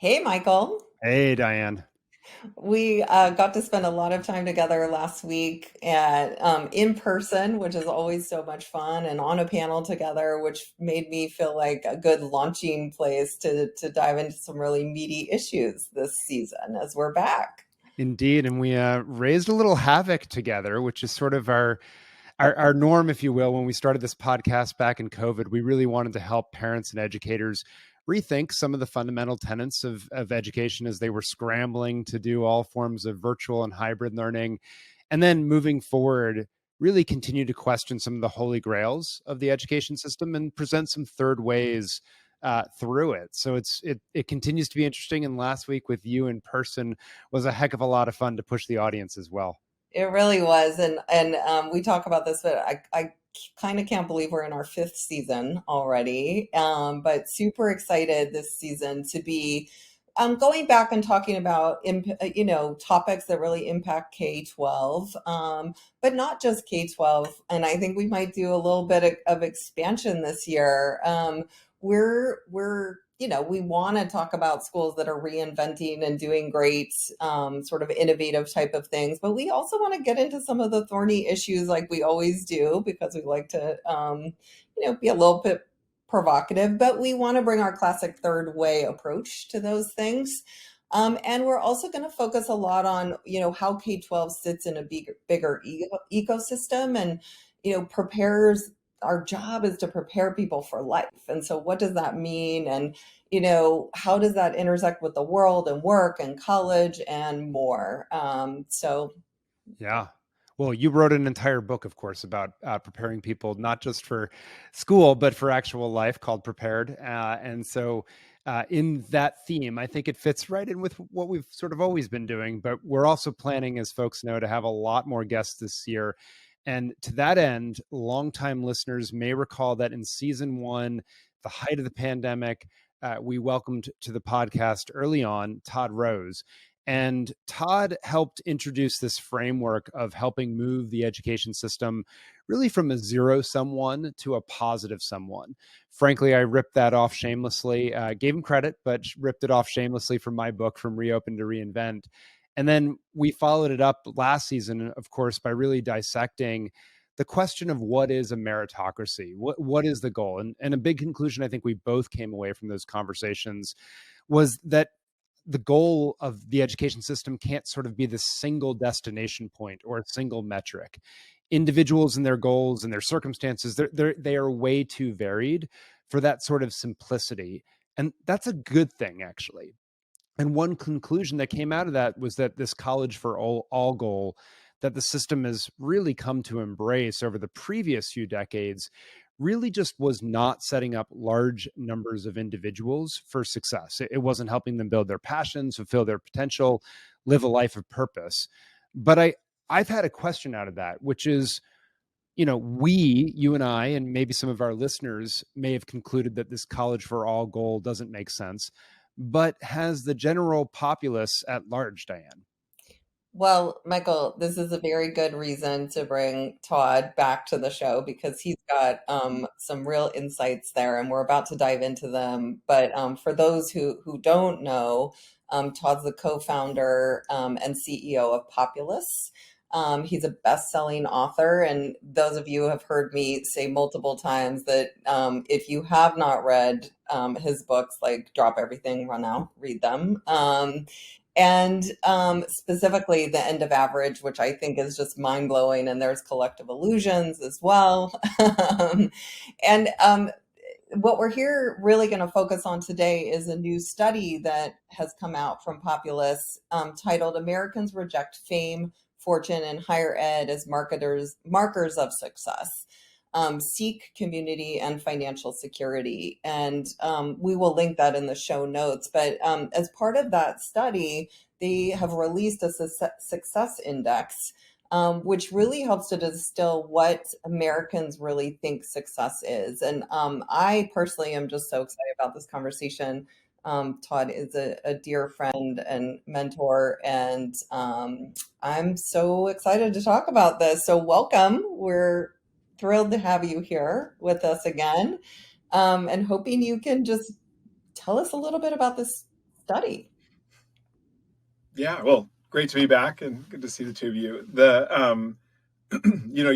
Hey, Michael. Hey, Diane. We got to spend a lot of time together last week at in person, which is always so much fun, and on a panel together, which made me feel like a good launching place to dive into some really meaty issues this season as we're back. Indeed. And we raised a little havoc together, which is sort of our norm, if you will. When we started this podcast back in COVID, we really wanted to help parents and educators rethink some of the fundamental tenets of education as they were scrambling to do all forms of virtual and hybrid learning. And then moving forward, really continue to question some of the holy grails of the education system and present some third ways through it. So it continues to be interesting. And last week with you in person was a heck of a lot of fun to push the audience as well. It really was, and we talk about this, but I kind of can't believe we're in our fifth season already. But super excited this season to be going back and talking about topics that really impact K-12, but not just K-12. And I think we might do a little bit of expansion this year. We want to talk about schools that are reinventing and doing great, sort of innovative type of things, but we also want to get into some of the thorny issues like we always do because we like to, be a little bit provocative, but we want to bring our classic third way approach to those things. And we're also going to focus a lot on, how K-12 sits in a bigger ecosystem and, prepares. Our job is to prepare people for life. And so what does that mean? And, how does that intersect with the world and work and college and more? Yeah. Well, you wrote an entire book, of course, about preparing people not just for school, but for actual life called Prepared. In that theme, I think it fits right in with what we've sort of always been doing. But we're also planning, as folks know, to have a lot more guests this year. And to that end, longtime listeners may recall that in season one, the height of the pandemic, we welcomed to the podcast early on Todd Rose. And Todd helped introduce this framework of helping move the education system really from a zero sum one to a positive sum one. Frankly, I ripped that off shamelessly, gave him credit, but ripped it off shamelessly from my book, From Reopen to Reinvent. And then we followed it up last season, of course, by really dissecting the question of what is a meritocracy? What is the goal? And a big conclusion I think we both came away from those conversations was that the goal of the education system can't sort of be this single destination point or a single metric. Individuals and their goals and their circumstances, they are way too varied for that sort of simplicity. And that's a good thing, actually. And one conclusion that came out of that was that this college for all goal that the system has really come to embrace over the previous few decades really just was not setting up large numbers of individuals for success. It wasn't helping them build their passions, fulfill their potential, live a life of purpose. But I've had a question out of that, which is, you and I, and maybe some of our listeners may have concluded that this college for all goal doesn't make sense, but has the general populace at large, Diane? Well, Michael, this is a very good reason to bring Todd back to the show because he's got some real insights there, and we're about to dive into them. But for those who don't know, Todd's the co-founder and CEO of Populace. He's a best-selling author, and those of you have heard me say multiple times that if you have not read his books, like drop everything, run out, read them. And specifically the end of average, which I think is just mind blowing. And there's collective illusions as well. and What we're here really going to focus on today is a new study that has come out from Populace titled Americans Reject Fame, Fortune, and Higher Ed as Markers of Success. Seek community and financial security. And we will link that in the show notes. But as part of that study, they have released a success index, which really helps to distill what Americans really think success is. And I personally am just so excited about this conversation. Todd is a dear friend and mentor, and I'm so excited to talk about this. So welcome. We're thrilled to have you here with us again, and hoping you can just tell us a little bit about this study. Yeah, well, great to be back and good to see the two of you. You know,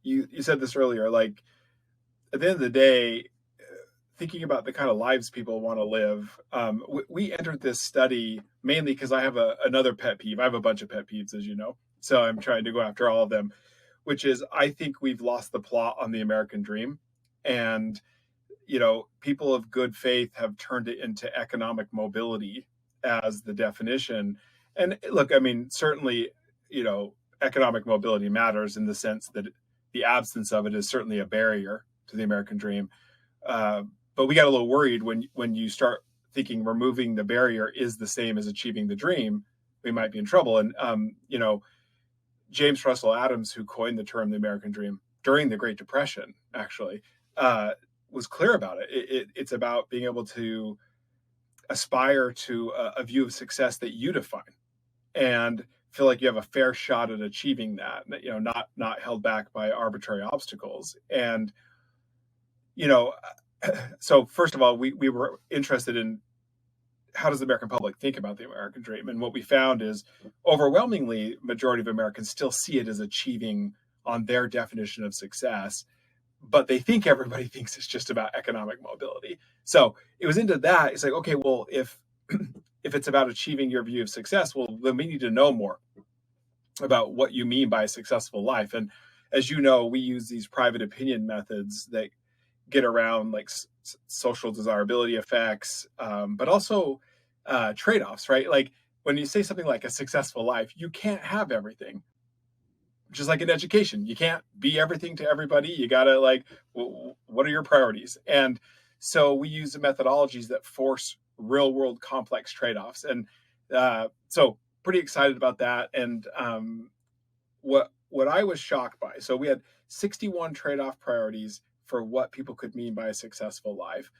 you said this earlier, like at the end of the day, thinking about the kind of lives people want to live, we entered this study mainly because I have another pet peeve. I have a bunch of pet peeves, as you know, so I'm trying to go after all of them, which is I think we've lost the plot on the American dream. And you know, people of good faith have turned it into economic mobility as the definition. And look, I mean, certainly, you know, economic mobility matters in the sense that the absence of it is certainly a barrier to the American dream. Uh, but we got a little worried when you start thinking removing the barrier is the same as achieving the dream. We might be in trouble. And you know, James Russell Adams, who coined the term the American dream during the Great Depression, actually, uh, was clear about it. It's about being able to aspire to a view of success that you define and feel like you have a fair shot at achieving that, you know, not held back by arbitrary obstacles. And, you know, so first of all, we were interested in how does the American public think about the American dream? And what we found is overwhelmingly, majority of Americans still see it as achieving on their definition of success, but they think everybody thinks it's just about economic mobility. So it was into that. It's like, okay, well, if if it's about achieving your view of success, well, then we need to know more about what you mean by a successful life. And as you know, we use these private opinion methods that get around like social desirability effects, but also trade-offs, right? Like when you say something like a successful life, you can't have everything. Just like in education, you can't be everything to everybody. You gotta like, what are your priorities? And so we use the methodologies that force real world complex trade-offs. And so pretty excited about that. And what I was shocked by, so we had 61 trade-off priorities for what people could mean by a successful life.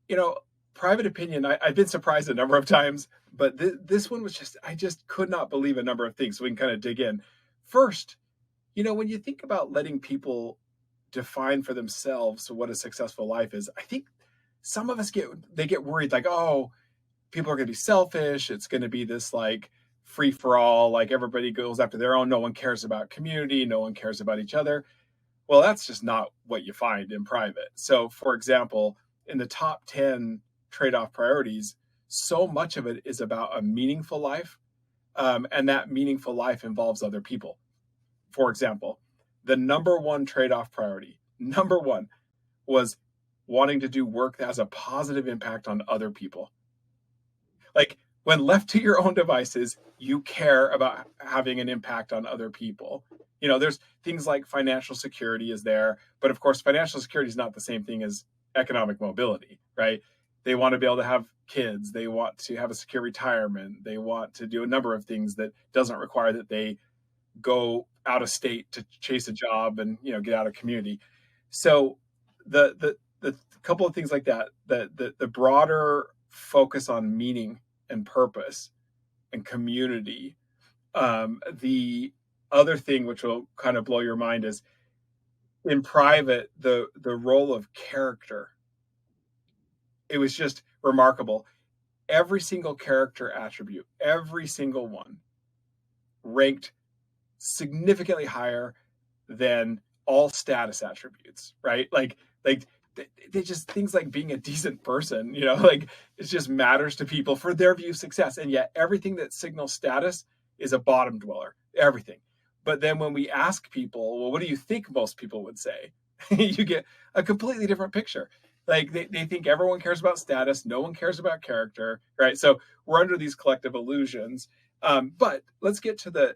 You know, private opinion, I've been surprised a number of times, but this one was just, I just could not believe a number of things. So we can kind of dig in. First, you know, when you think about letting people define for themselves what a successful life is, I think some of us get worried like, oh, people are going to be selfish. It's going to be this like free for all, like everybody goes after their own. No one cares about community. No one cares about each other. Well, that's just not what you find in private. So, for example, in the top 10 trade-off priorities, so much of it is about a meaningful life. And that meaningful life involves other people. For example, the number one trade-off priority, number one, was wanting to do work that has a positive impact on other people. Like when left to your own devices, you care about having an impact on other people. You know, there's things like financial security is there, but of course, financial security is not the same thing as economic mobility, right? They want to be able to have kids. They want to have a secure retirement. They want to do a number of things that doesn't require that they go out of state to chase a job and, you know, get out of community. So the couple of things like that, the broader focus on meaning and purpose and community. The other thing which will kind of blow your mind is in private, the role of character. It was just remarkable. Every single character attribute, every single one, ranked significantly higher than all status attributes, right? Like they just things like being a decent person, you know, like it just matters to people for their view of success. And yet everything that signals status is a bottom dweller, everything. But then when we ask people, well, what do you think most people would say? You get a completely different picture. Like they think everyone cares about status, no one cares about character, right? So we're under these collective illusions. But let's get to the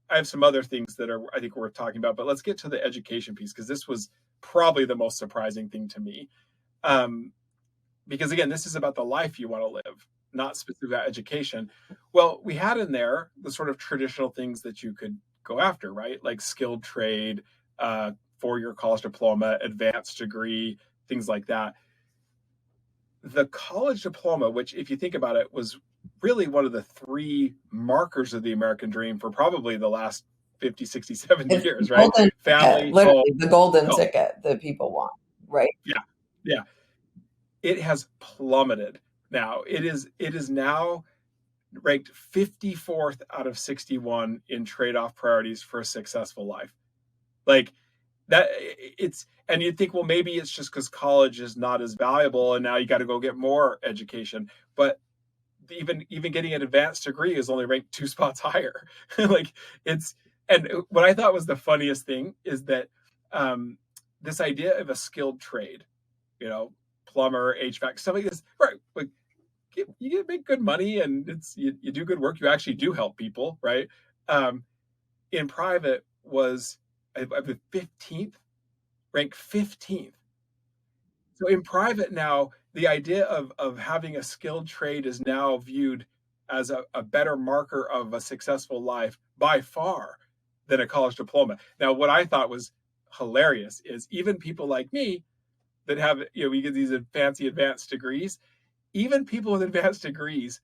I have some other things that are, I think, worth talking about, but let's get to the education piece because this was probably the most surprising thing to me. Because again, this is about the life you want to live, not specifically about education. Well, we had in there the sort of traditional things that you could go after, right? Like skilled trade, 4-year college diploma, advanced degree, things like that. The college diploma, which if you think about it, was really one of the three markers of the American dream for probably the last 50, 60, 70 It's years, the right? golden Family, ticket, home. literally the golden Oh, ticket that people want, right? yeah. Yeah. It has plummeted now. It is now ranked 54th out of 61 in trade-off priorities for a successful life. Like that, and you'd think, well, maybe it's just because college is not as valuable and now you got to go get more education. But even getting an advanced degree is only ranked 2 spots higher. Like it's, and what I thought was the funniest thing is that this idea of a skilled trade, plumber, HVAC, stuff like this, right? Like you make good money and you do good work. You actually do help people, right? In private was I believe 15th, ranked 15th. So in private now, the idea of having a skilled trade is now viewed as a better marker of a successful life by far than a college diploma. Now, what I thought was hilarious is even people like me that have, we get these fancy advanced degrees, even people with advanced degrees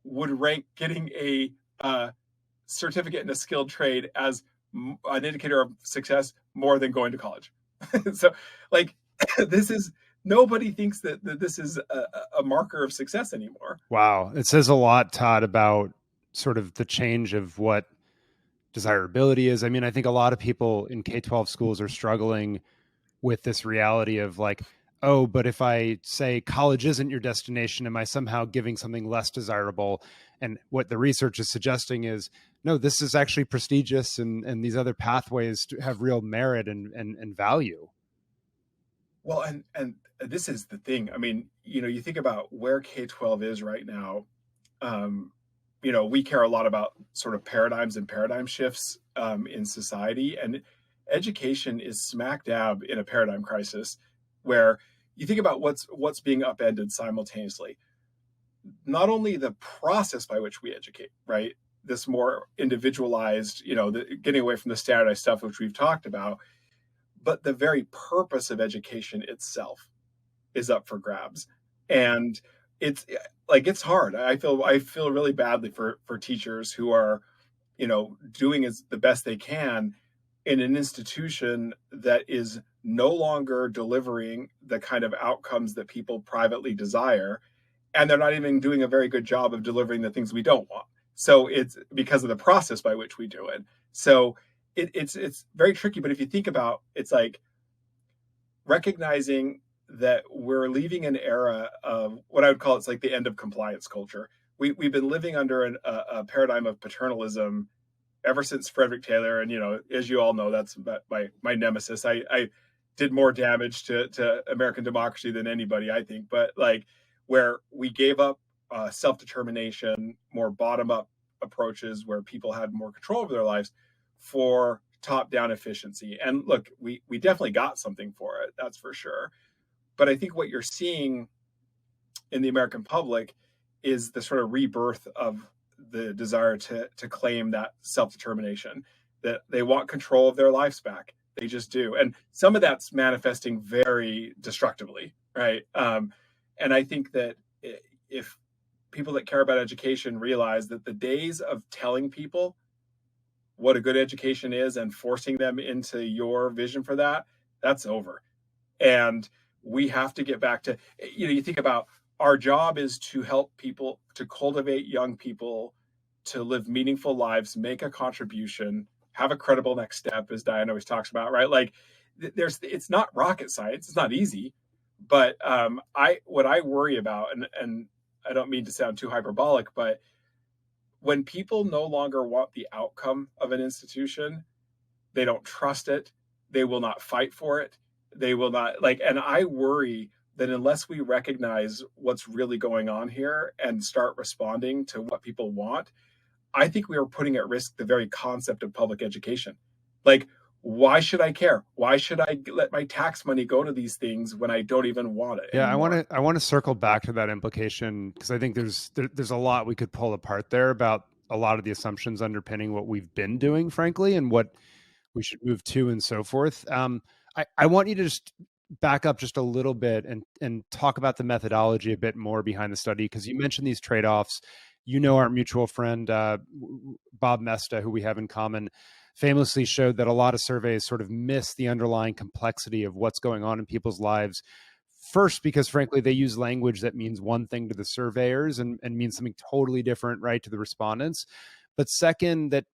would rank getting a certificate in a skilled trade as an indicator of success more than going to college. So like nobody thinks that this is a marker of success anymore. Wow. It says a lot, Todd, about sort of the change of what desirability is. I mean, I think a lot of people in K-12 schools are struggling with this reality of like, oh, but if I say college isn't your destination, am I somehow giving something less desirable? And what the research is suggesting is, no, this is actually prestigious, and these other pathways have real merit and value. Well, and this is the thing. I mean, you think about where K-12 is right now. We care a lot about sort of paradigms and paradigm shifts in society, and education is smack dab in a paradigm crisis where you think about what's being upended simultaneously. Not only the process by which we educate, right? This more individualized, getting away from the standardized stuff, which we've talked about, but the very purpose of education itself is up for grabs. And it's hard. I feel really badly for teachers who are, doing the best they can in an institution that is no longer delivering the kind of outcomes that people privately desire. And they're not even doing a very good job of delivering the things we don't want. So it's because of the process by which we do it. So it's very tricky. But if you think about, it's like recognizing that we're leaving an era of what I would call, it's like the end of compliance culture. We've been living under a paradigm of paternalism ever since Frederick Taylor. And, as you all know, that's my nemesis. I did more damage to American democracy than anybody, I think. But like where we gave up self-determination, more bottom-up approaches where people had more control over their lives for top-down efficiency. And look, we definitely got something for it, that's for sure. But I think what you're seeing in the American public is the sort of rebirth of the desire to claim that self-determination, that they want control of their lives back. They just do. And some of that's manifesting very destructively, right? And I think that if people that care about education realize that the days of telling people what a good education is and forcing them into your vision for that, that's over. And we have to get back to, you think about our job is to help people, to cultivate young people to live meaningful lives, make a contribution, have a credible next step, as Diane always talks about, right? Like it's not rocket science. It's not easy. But what I worry about, and I don't mean to sound too hyperbolic, but when people no longer want the outcome of an institution, they don't trust it. They will not fight for it. They will not and I worry that unless we recognize what's really going on here and start responding to what people want, I think we are putting at risk the very concept of public education. Like, why should I care? Why should I let my tax money go to these things when I don't even want it anymore? I want to circle back to that implication because I think there's a lot we could pull apart there about a lot of the assumptions underpinning what we've been doing, frankly, and what we should move to and so forth. I want you to just back up just a little bit and talk about the methodology a bit more behind the study, because you mentioned these trade-offs. Our mutual friend, Bob Mesta, who we have in common, famously showed that a lot of surveys sort of miss the underlying complexity of what's going on in people's lives first, because frankly, they use language that means one thing to the surveyors and means something totally different, right, to the respondents. But second, that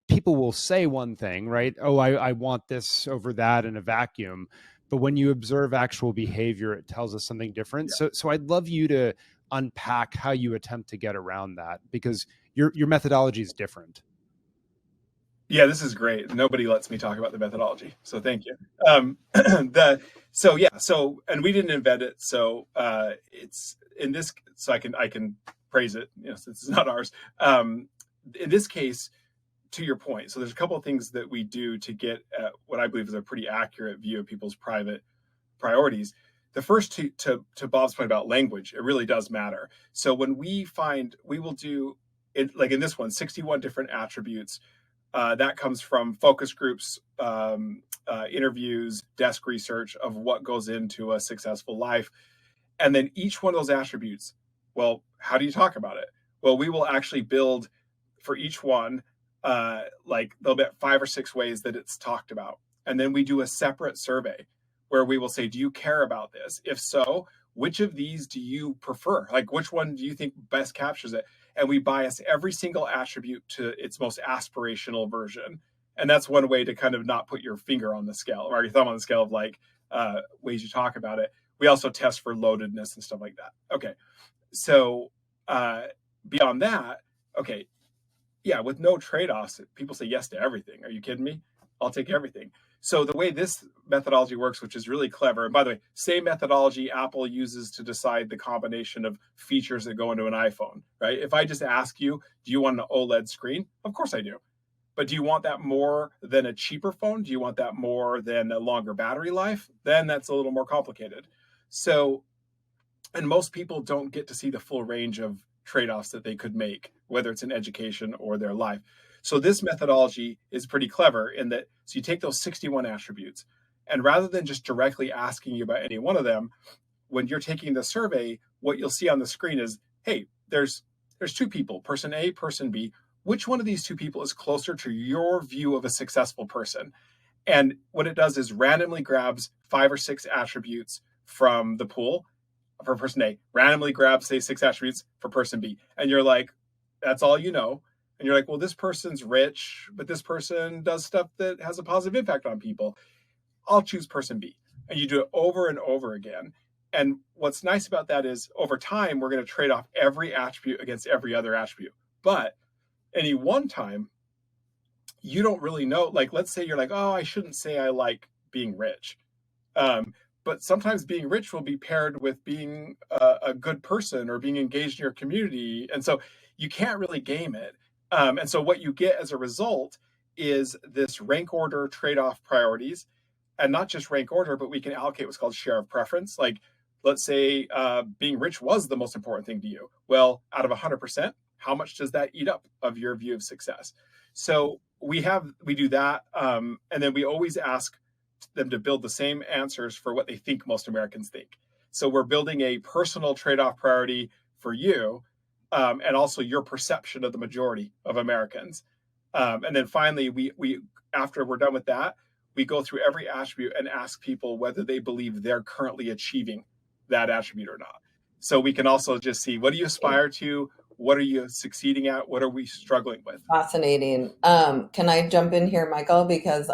people will say one thing, right? Oh, I want this over that in a vacuum. But when you observe actual behavior, it tells us something different. Yeah. So I'd love you to unpack how you attempt to get around that, because your methodology is different. Yeah, this is great. Nobody lets me talk about the methodology, so thank you. And we didn't invent it, so it's in this. So I can praise it, since it's not ours. In this case, to your point, so there's a couple of things that we do to get at what I believe is a pretty accurate view of people's private priorities. The first, to Bob's point about language, it really does matter. So when we will do it, like in this one, 61 different attributes. That comes from focus groups, interviews, desk research of what goes into a successful life. And then each one of those attributes, well, how do you talk about it? Well, we will actually build for each one, like there'll be 5 or 6 ways that it's talked about. And then we do a separate survey where we will say, do you care about this? If so, which of these do you prefer? Like, which one do you think best captures it? And we bias every single attribute to its most aspirational version. And that's one way to kind of not put your finger on the scale or your thumb on the scale of like ways you talk about it. We also test for loadedness and stuff like that. Okay. So beyond that, okay, yeah, with no trade-offs, people say yes to everything. Are you kidding me? I'll take everything. So the way this methodology works, which is really clever, and by the way, same methodology Apple uses to decide the combination of features that go into an iPhone, right? If I just ask you, do you want an OLED screen? Of course I do. But do you want that more than a cheaper phone? Do you want that more than a longer battery life? Then that's a little more complicated. So, and most people don't get to see the full range of trade-offs that they could make, whether it's in education or their life. So this methodology is pretty clever in that, so you take those 61 attributes, and rather than just directly asking you about any one of them, when you're taking the survey, what you'll see on the screen is, hey, there's 2 people, person A, person B. Which one of these 2 people is closer to your view of a successful person? And what it does is randomly grabs 5 or 6 attributes from the pool for person A, randomly grabs, say, 6 attributes for person B. And you're like, that's all you know. And you're like, well, this person's rich, but this person does stuff that has a positive impact on people. I'll choose person B. And you do it over and over again. And what's nice about that is over time, we're going to trade off every attribute against every other attribute. But any one time, you don't really know. Like, let's say you're like, oh, I shouldn't say I like being rich. But sometimes being rich will be paired with being a good person or being engaged in your community. And so you can't really game it. And so what you get as a result is this rank order trade-off priorities, and not just rank order, but we can allocate what's called share of preference. Like, let's say being rich was the most important thing to you. Well, out of 100%, how much does that eat up of your view of success? So we do that. And then we always ask them to build the same answers for what they think most Americans think. So we're building a personal trade-off priority for you, and also your perception of the majority of Americans. And then finally, we after we're done with that, we go through every attribute and ask people whether they believe they're currently achieving that attribute or not. So we can also just see, what do you aspire to? What are you succeeding at? What are we struggling with? Fascinating. Can I jump in here, Michael? Because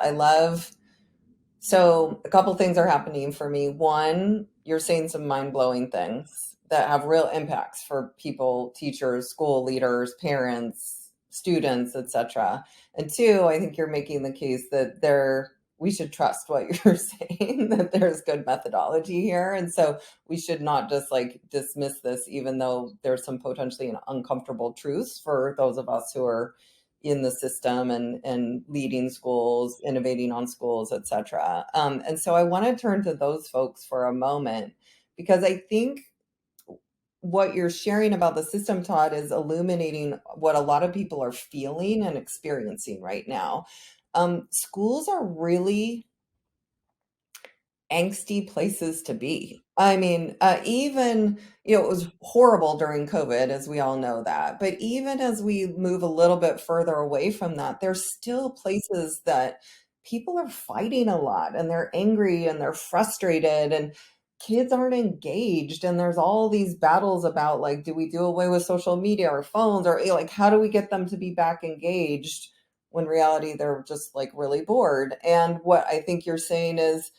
so a couple things are happening for me. One, you're saying some mind-blowing things that have real impacts for people, teachers, school leaders, parents, students, etc. And 2, I think you're making the case that we should trust what you're saying, that there's good methodology here. And so we should not just like dismiss this, even though there's some potentially uncomfortable truths for those of us who are in the system and leading schools, innovating on schools, etc. And so I want to turn to those folks for a moment, because I think what you're sharing about the system, Todd, is illuminating what a lot of people are feeling and experiencing right now. Schools are really angsty places to be. I mean, even, it was horrible during COVID, as we all know that. But even as we move a little bit further away from that, there's still places that people are fighting a lot, and they're angry and they're frustrated. And kids aren't engaged, and there's all these battles about like, do we do away with social media or phones, or like how do we get them to be back engaged when reality they're just like really bored. And what I think you're saying is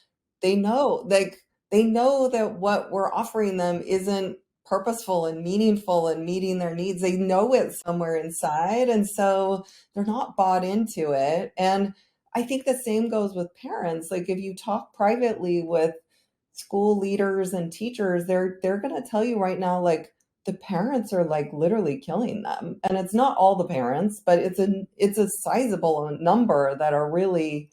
they know, like they know that what we're offering them isn't purposeful and meaningful and meeting their needs. They know it somewhere inside, and so they're not bought into it. And I think the same goes with parents. Like if you talk privately with school leaders and teachers, they're going to tell you right now like the parents are like literally killing them. And it's not all the parents, but it's a sizable number that are really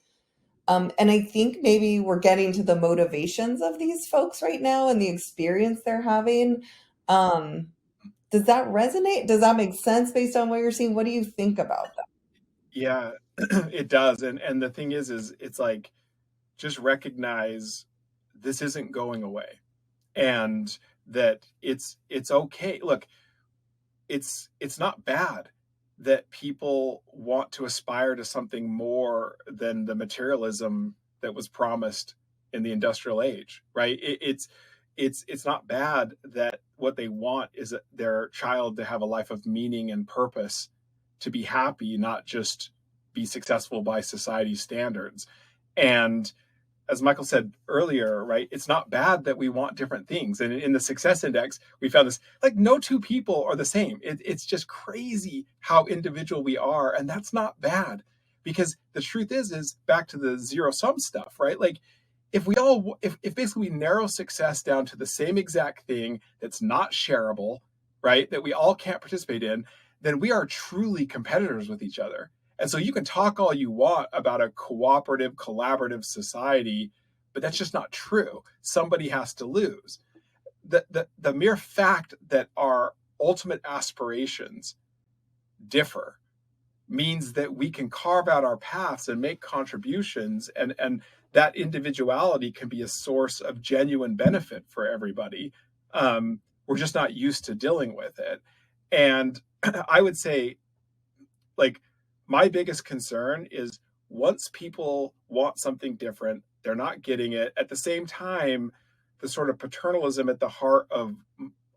and I think maybe we're getting to the motivations of these folks right now and the experience they're having. Um, does that resonate? Does that make sense based on what you're seeing? What do you think about that? Yeah, it does. And the thing is it's like, just recognize this isn't going away, and that it's okay. Look, it's not bad that people want to aspire to something more than the materialism that was promised in the industrial age, right? It's not bad that what they want is their child to have a life of meaning and purpose, to be happy, not just be successful by society's standards. And as Michael said earlier, right, it's not bad that we want different things. And in the success index, we found this, like, no two people are the same. It's just crazy how individual we are. And that's not bad, because the truth is back to the zero sum stuff, right? Like, if basically we narrow success down to the same exact thing that's not shareable, right, that we all can't participate in, then we are truly competitors with each other. And so you can talk all you want about a cooperative, collaborative society, but that's just not true. Somebody has to lose. The mere fact that our ultimate aspirations differ means that we can carve out our paths and make contributions, and that individuality can be a source of genuine benefit for everybody. We're just not used to dealing with it. And I would say, like, my biggest concern is once people want something different, they're not getting it. At the same time, the sort of paternalism at the heart of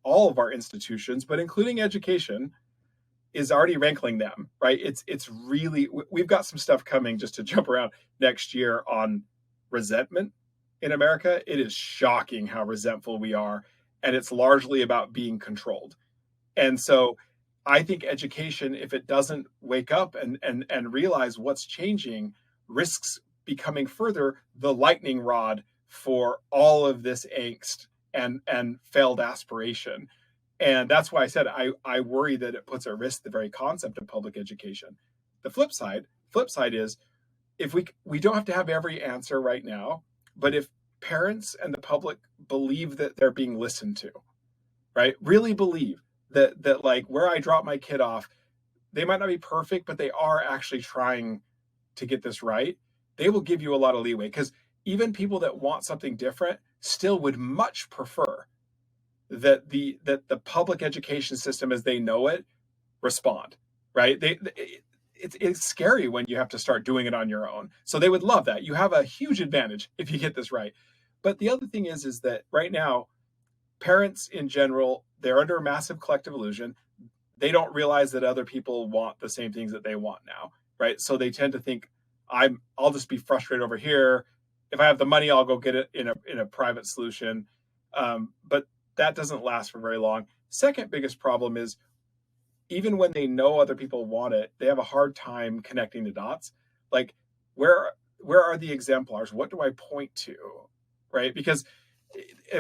all of our institutions, but including education, is already rankling them, right? It's really, we've got some stuff coming, just to jump around, next year on resentment in America. It is shocking how resentful we are, and it's largely about being controlled. And so I think education, if it doesn't wake up and realize what's changing, risks becoming further the lightning rod for all of this angst and failed aspiration. And that's why I said I worry that it puts at risk the very concept of public education. The flip side is, if we don't have to have every answer right now, but if parents and the public believe that they're being listened to, right? Really believe that like where I drop my kid off, they might not be perfect, but they are actually trying to get this right. They will give you a lot of leeway, because even people that want something different still would much prefer that the public education system as they know it respond, right? It's scary when you have to start doing it on your own. So they would love that. You have a huge advantage if you get this right. But the other thing is that right now, parents in general, they're under a massive collective illusion. They don't realize that other people want the same things that they want now, right? So they tend to think, I'll just be frustrated over here. If I have the money, I'll go get it in a private solution. But that doesn't last for very long. Second biggest problem is, even when they know other people want it, they have a hard time connecting the dots. Like, where are the exemplars? What do I point to, right? Because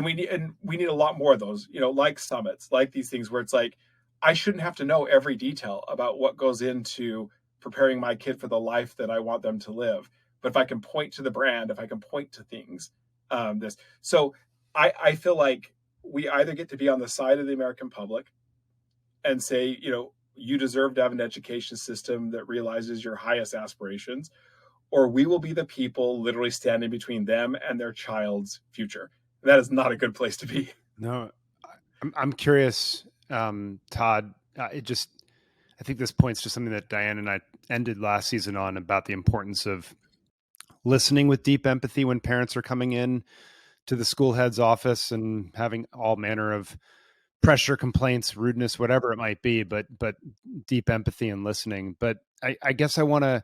we need a lot more of those, like summits, like these things where it's like, I shouldn't have to know every detail about what goes into preparing my kid for the life that I want them to live. But if I can point to the brand, if I can point to things, so I feel like we either get to be on the side of the American public and say, you deserve to have an education system that realizes your highest aspirations, or we will be the people literally standing between them and their child's future. That is not a good place to be. No, I'm curious, Todd. I think this points to something that Diane and I ended last season on, about the importance of listening with deep empathy when parents are coming in to the school head's office and having all manner of pressure, complaints, rudeness, whatever it might be, but deep empathy and listening. But I guess I want to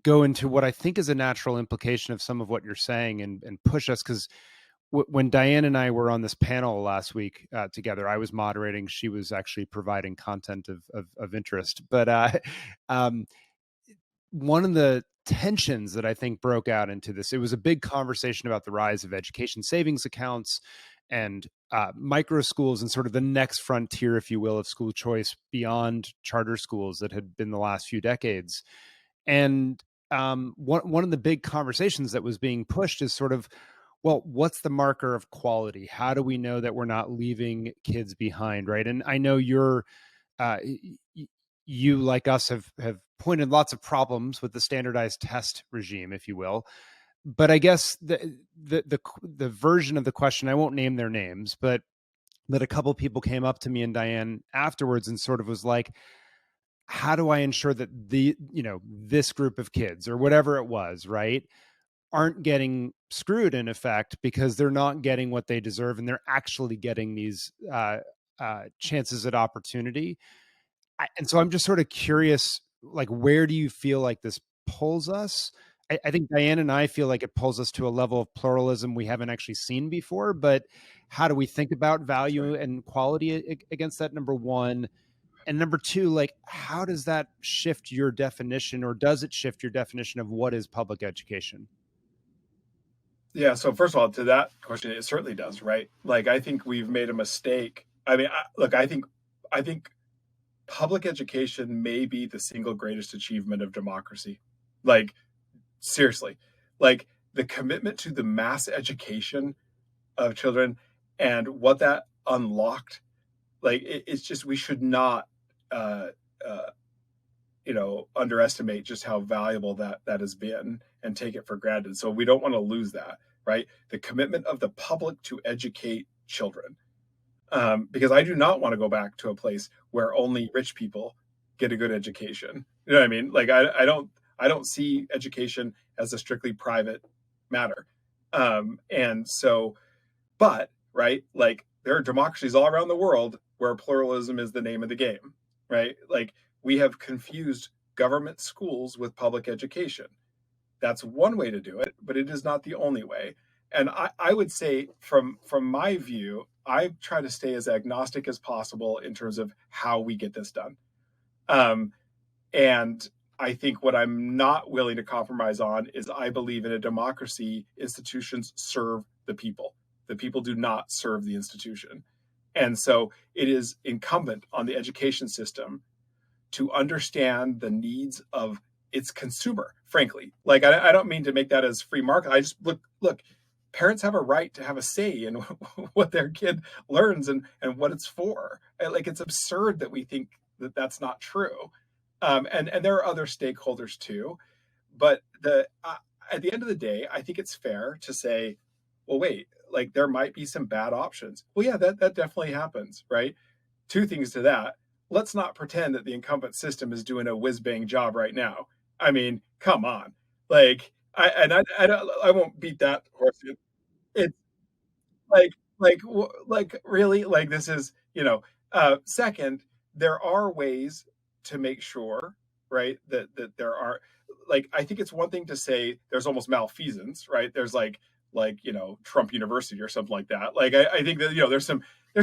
go into what I think is a natural implication of some of what you're saying and push us, because when Diane and I were on this panel last week together, I was moderating. She was actually providing content of interest. But one of the tensions that I think broke out into this, it was a big conversation about the rise of education savings accounts and micro schools and sort of the next frontier, if you will, of school choice beyond charter schools that had been the last few decades. And one of the big conversations that was being pushed is sort of, well, what's the marker of quality? How do we know that we're not leaving kids behind, right? And I know you, like us, have pointed lots of problems with the standardized test regime, if you will. But I guess the version of the question, I won't name their names, but that a couple people came up to me and Diane afterwards and sort of was like, how do I ensure that this group of kids or whatever it was, right, aren't getting screwed in effect because they're not getting what they deserve and they're actually getting these chances at opportunity. And so I'm just sort of curious, like, where do you feel like this pulls us? I think Diane and I feel like it pulls us to a level of pluralism we haven't actually seen before, but how do we think about value and quality against that, number one? And number two, like, how does that shift your definition, or does it shift your definition of what is public education? Yeah. So first of all, to that question, it certainly does, right? Like, I think we've made a mistake. I mean, I think public education may be the single greatest achievement of democracy. Like, seriously, like the commitment to the mass education of children and what that unlocked, like it's just, we should not uh, uh, underestimate just how valuable that has been and take it for granted. So we don't want to lose that, right? The commitment of the public to educate children, because I do not want to go back to a place where only rich people get a good education. You know what I mean? Like, I don't see education as a strictly private matter. And so, but right, like there are democracies all around the world where pluralism is the name of the game, right? Like, we have confused government schools with public education. That's one way to do it, but it is not the only way. And I would say from my view, I try to stay as agnostic as possible in terms of how we get this done. And I think what I'm not willing to compromise on is, I believe in a democracy, institutions serve the people. The people do not serve the institution. And so it is incumbent on the education system to understand the needs of its consumer, frankly. Like, I don't mean to make that as free market. I just look, parents have a right to have a say in what their kid learns and what it's for. Like, it's absurd that we think that that's not true. And there are other stakeholders too. But at the end of the day, I think it's fair to say, well, wait, like there might be some bad options. Well, yeah, that definitely happens, right? Two things to that. Let's not pretend that the incumbent system is doing a whiz-bang job right now. I mean, come on. Like, I won't beat that horse. It's like really, like, this is, second, there are ways to make sure, right, that there are, like, I think it's one thing to say there's almost malfeasance, right? There's like Trump University or something like that. Like, I think that there's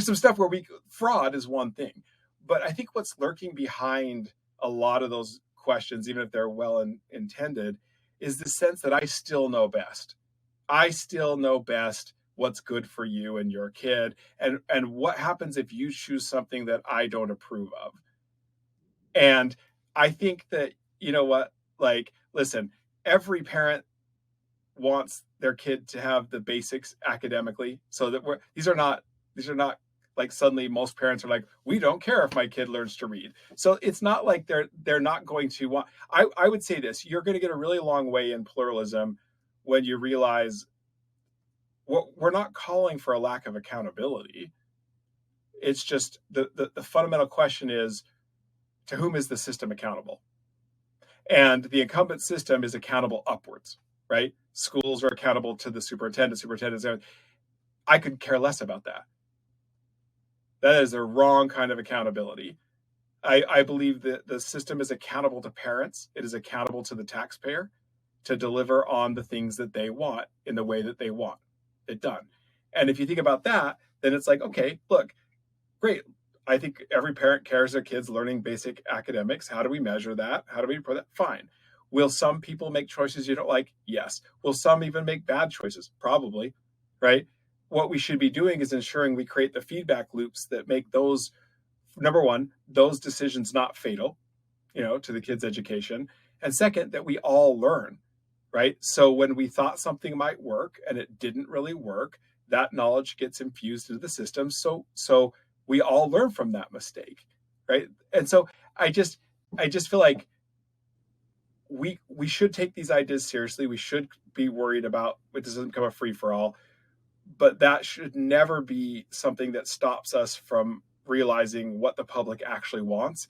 some stuff where fraud is one thing, but I think what's lurking behind a lot of those questions, even if they're well intended, is the sense that I still know best. I still know best what's good for you and your kid, and what happens if you choose something that I don't approve of. And I think that, you know what, like, listen, every parent wants their kid to have the basics academically, so that these are not like, suddenly most parents are like, we don't care if my kid learns to read. So it's not like they're not going to want. I would say this: you're going to get a really long way in pluralism when you realize we're not calling for a lack of accountability. It's just the fundamental question is, to whom is the system accountable? And the incumbent system is accountable upwards, right? Schools are accountable to the superintendent. I could care less about that. That is the wrong kind of accountability. I believe that the system is accountable to parents. It is accountable to the taxpayer to deliver on the things that they want in the way that they want it done. And if you think about that, then it's like, okay, look, great. I think every parent cares their kids learning basic academics. How do we measure that? How do we put that? Fine. Will some people make choices you don't like? Yes. Will some even make bad choices? Probably, right? What we should be doing is ensuring we create the feedback loops that make those, number one, those decisions not fatal, to the kids' education. And second, that we all learn, right? So when we thought something might work and it didn't really work, that knowledge gets infused into the system. So we all learn from that mistake, right? And so I just feel like we should take these ideas seriously. We should be worried about it doesn't become a free for all, but that should never be something that stops us from realizing what the public actually wants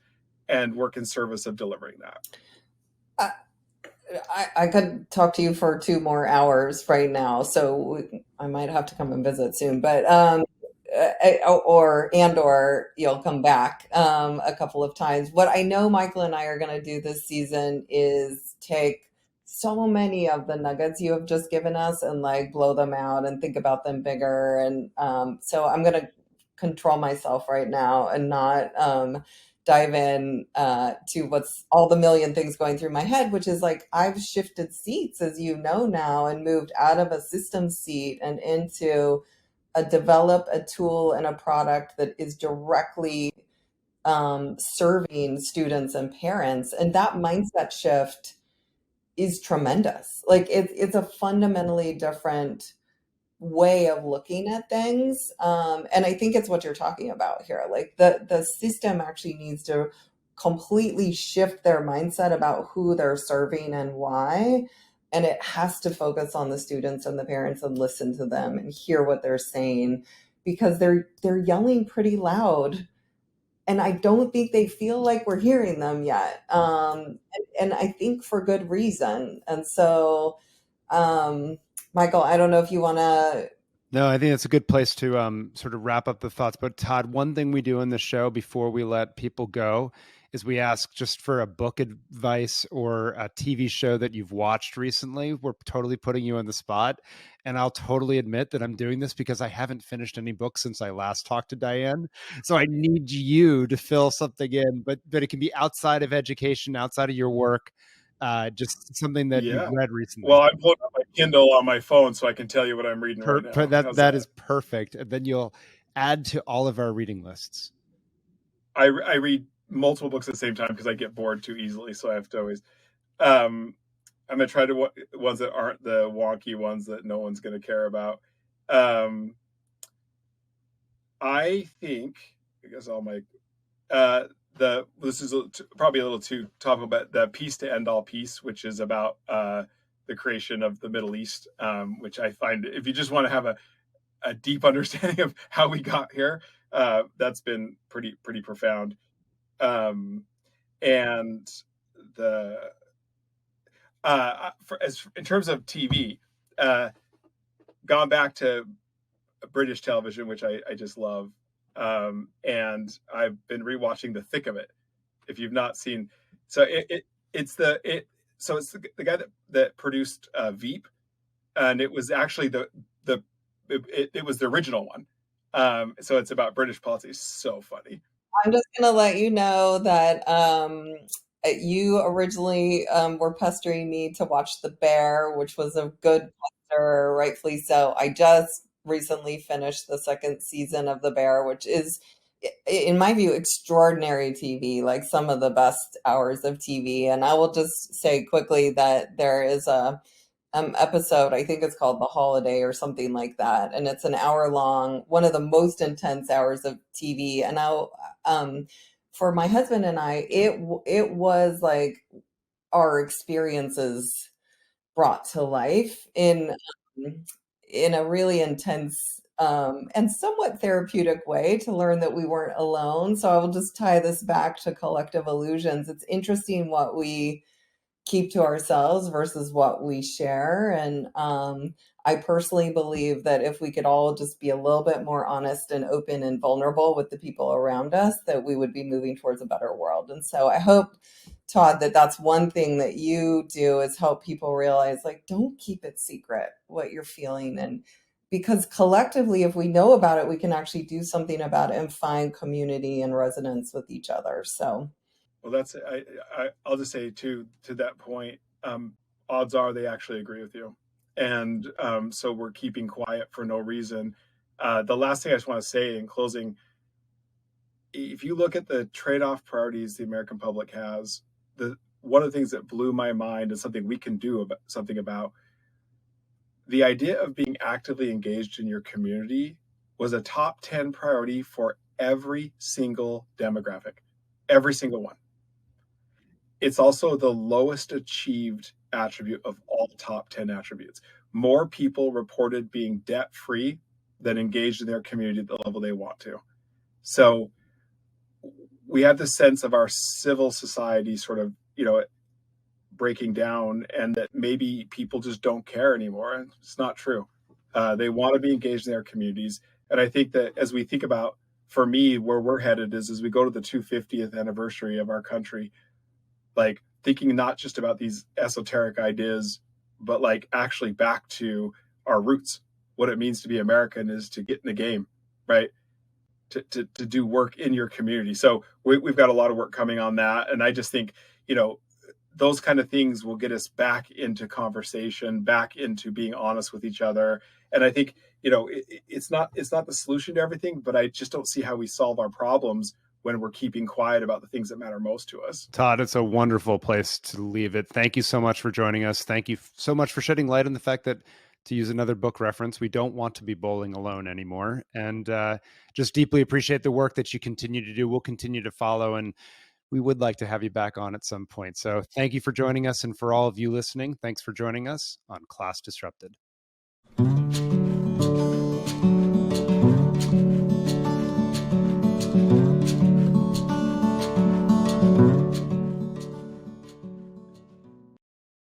and work in service of delivering that. I could talk to you for 2 more hours right now, so I might have to come and visit soon. But or you'll come back a couple of times. What I know Michael and I are going to do this season is take so many of the nuggets you have just given us and like blow them out and think about them bigger. And so I'm going to control myself right now and not dive in to what's all the million things going through my head, which is like I've shifted seats, as you know now, and moved out of a system seat and into develop a tool and a product that is directly serving students and parents. And that mindset shift is tremendous. Like it's a fundamentally different way of looking at things. And I think it's what you're talking about here. Like the system actually needs to completely shift their mindset about who they're serving and why. And it has to focus on the students and the parents and listen to them and hear what they're saying, because they're yelling pretty loud. And I don't think they feel like we're hearing them yet. And I think for good reason. And so, Michael, I don't know if you want to. No, I think it's a good place to sort of wrap up the thoughts. But Todd, one thing we do in the show before we let people go is we ask just for a book advice or a TV show that you've watched recently. We're totally putting you on the spot. And I'll totally admit that I'm doing this because I haven't finished any books since I last talked to Diane. So I need you to fill something in, but it can be outside of education, outside of your work, just something that you've read recently. Well, I'm pulling up my Kindle on my phone so I can tell you what I'm reading right now. That is perfect. And then you'll add to all of our reading lists. I read multiple books at the same time because I get bored too easily. So I have to always, I'm going to try to ones that aren't the wonky ones that no one's going to care about. I think, this is probably a little too topical, but the Peace to End All Peace, which is about the creation of the Middle East, which I find, if you just want to have a deep understanding of how we got here, that's been pretty profound. And the in terms of TV, gone back to British television, which I just love. And I've been rewatching The Thick of It. If you've not seen, so it's the guy that produced Veep, and it was actually it was the original one. So it's about British politics. So funny. I'm just going to let you know that you originally were pestering me to watch The Bear, which was a good pester, rightfully so. I just recently finished the second season of The Bear, which is, in my view, extraordinary TV, like some of the best hours of TV. And I will just say quickly that there is a episode, I think it's called The Holiday or something like that, and it's an hour long, one of the most intense hours of TV. And for my husband and I, it was like our experiences brought to life in a really intense and somewhat therapeutic way, to learn that we weren't alone. So I will just tie this back to collective illusions. It's interesting what we keep to ourselves versus what we share. And I personally believe that if we could all just be a little bit more honest and open and vulnerable with the people around us, that we would be moving towards a better world. And so I hope, Todd, that that's one thing that you do, is help people realize, like, don't keep it secret what you're feeling. And because collectively, if we know about it, we can actually do something about it and find community and resonance with each other. So Well, that's I'll just say to that point, odds are they actually agree with you, and so we're keeping quiet for no reason. The last thing I just want to say in closing, if you look at the trade-off priorities the American public has, the one of the things that blew my mind and something we can do about something about, the idea of being actively engaged in your community was a top 10 priority for every single demographic, every single one. It's also the lowest achieved attribute of all top 10 attributes. More people reported being debt free than engaged in their community at the level they want to. So we have this sense of our civil society sort of, breaking down, and that maybe people just don't care anymore. It's not true. They want to be engaged in their communities. And I think that as we think about, for me, where we're headed is as we go to the 250th anniversary of our country, like thinking not just about these esoteric ideas, but like actually back to our roots. What it means to be American is to get in the game, right? To do work in your community. So we've got a lot of work coming on that. And I just think, those kind of things will get us back into conversation, back into being honest with each other. And I think, it's not the solution to everything, but I just don't see how we solve our problems when we're keeping quiet about the things that matter most to us. Todd, it's a wonderful place to leave it. Thank you so much for joining us. Thank you so much for shedding light on the fact that, to use another book reference, we don't want to be bowling alone anymore. And just deeply appreciate the work that you continue to do. We'll continue to follow, and we would like to have you back on at some point. So thank you for joining us. And for all of you listening, thanks for joining us on Class Disrupted.